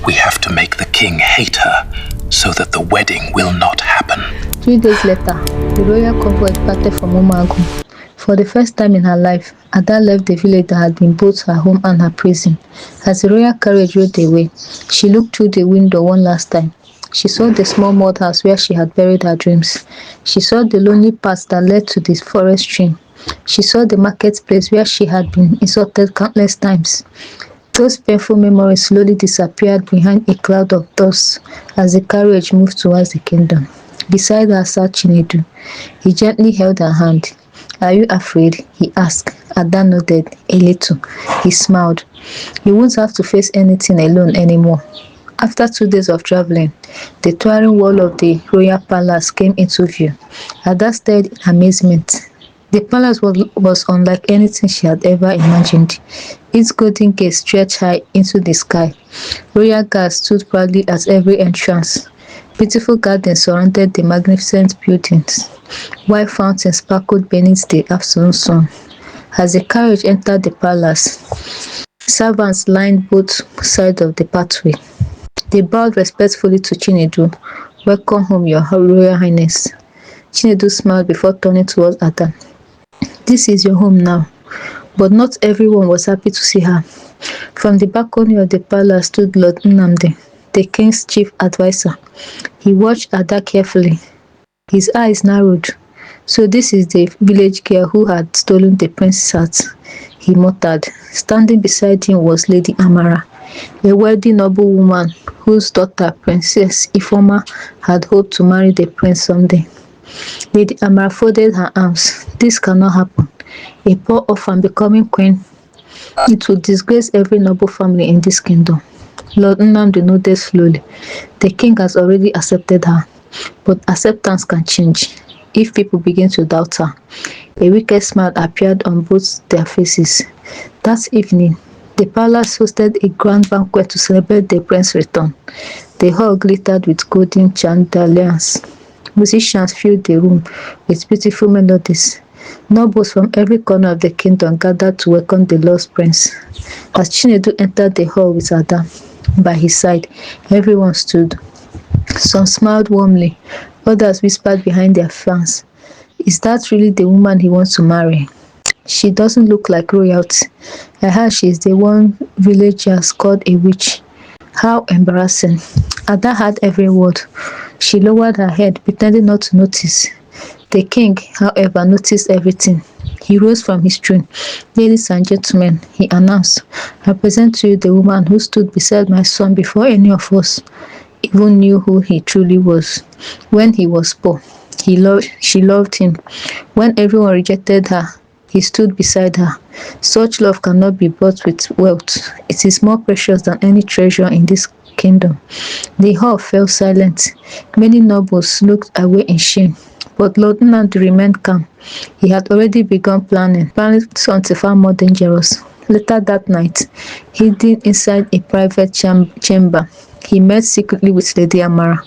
We have to make the king hate her so that the wedding will not happen. 3 days later, the royal convoy departed from Umagu. For the first time in her life, Ada left the village that had been both her home and her prison. As the royal carriage rode away, she looked through the window one last time. She saw the small mud house where she had buried her dreams. She saw the lonely path that led to the forest stream. She saw the marketplace where she had been insulted countless times. Those painful memories slowly disappeared behind a cloud of dust as the carriage moved towards the kingdom. Beside her sat Chinedu. He gently held her hand. "Are you afraid?" he asked. Ada nodded a little. He smiled. "You won't have to face anything alone anymore." After 2 days of traveling, the towering wall of the royal palace came into view. Ada stared in amazement. The palace was unlike anything she had ever imagined. Its golden gates stretched high into the sky. Royal guards stood proudly at every entrance. Beautiful gardens surrounded the magnificent buildings. White fountains sparkled beneath the afternoon sun. As the carriage entered the palace, servants lined both sides of the pathway. They bowed respectfully to Chinedu. "Welcome home, Your Royal Highness." Chinedu smiled before turning towards Ada. "This is your home now." But not everyone was happy to see her. From the balcony of the palace stood Lord Nnamdi, the king's chief advisor. He watched Ada carefully. His eyes narrowed. "So this is the village girl who had stolen the prince's heart," he muttered. Standing beside him was Lady Amara, a wealthy noble woman whose daughter, Princess Ifeoma, had hoped to marry the prince someday. Lady Amara folded her arms. "This cannot happen. A poor orphan becoming queen. It would disgrace every noble family in this kingdom." Lord Nnamdi nodded slowly. "The king has already accepted her, but acceptance can change if people begin to doubt her." A wicked smile appeared on both their faces. That evening, the palace hosted a grand banquet to celebrate the prince's return. The hall glittered with golden chandeliers. Musicians filled the room with beautiful melodies. Nobles from every corner of the kingdom gathered to welcome the lost prince. As Chinedu entered the hall with Ada by his side, everyone stood. Some smiled warmly, others whispered behind their fans, "Is that really the woman he wants to marry? She doesn't look like royalty. I heard she is the one villagers called a witch." How embarrassing. Ada heard every word. She lowered her head, pretending not to notice. The king, however, noticed everything. He rose from his throne. "Ladies and gentlemen," he announced, "I present to you the woman who stood beside my son before any of us even knew who he truly was. When he was poor, she loved him. When everyone rejected her, he stood beside her. Such love cannot be bought with wealth. It is more precious than any treasure in this kingdom." The hall fell silent. Many nobles looked away in shame. But Lord Nnamdi remained calm. He had already begun planning something far more dangerous. Later that night, hidden inside a private chamber, he met secretly with Lady Amara.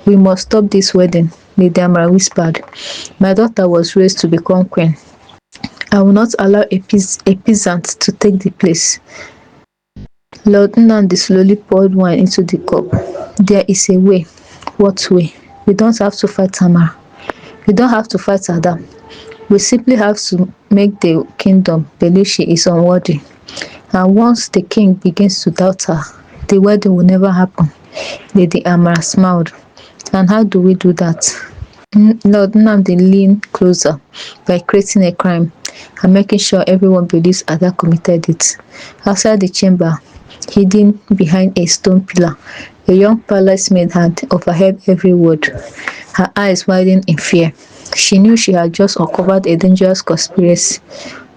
"We must stop this wedding," Lady Amara whispered. "My daughter was raised to become queen. I will not allow a peasant to take the place." Lord Nnamdi slowly poured wine into the cup. "There is a way." "What way?" "We don't have to fight Amara. We don't have to fight Ada. We simply have to make the kingdom believe she is unworthy. And once the king begins to doubt her, the wedding will never happen." Lady Amara smiled. "And how do we do that?" Lord Nnamdi leaned closer. "By creating a crime and making sure everyone believes Ada committed it." Outside the chamber, hidden behind a stone pillar, a young palace maid had overheard every word. Her eyes widened in fear. She knew she had just uncovered a dangerous conspiracy.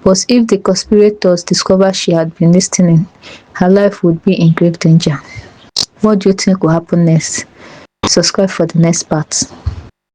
But if the conspirators discovered she had been listening, her life would be in grave danger. What do you think will happen next? Subscribe for the next part.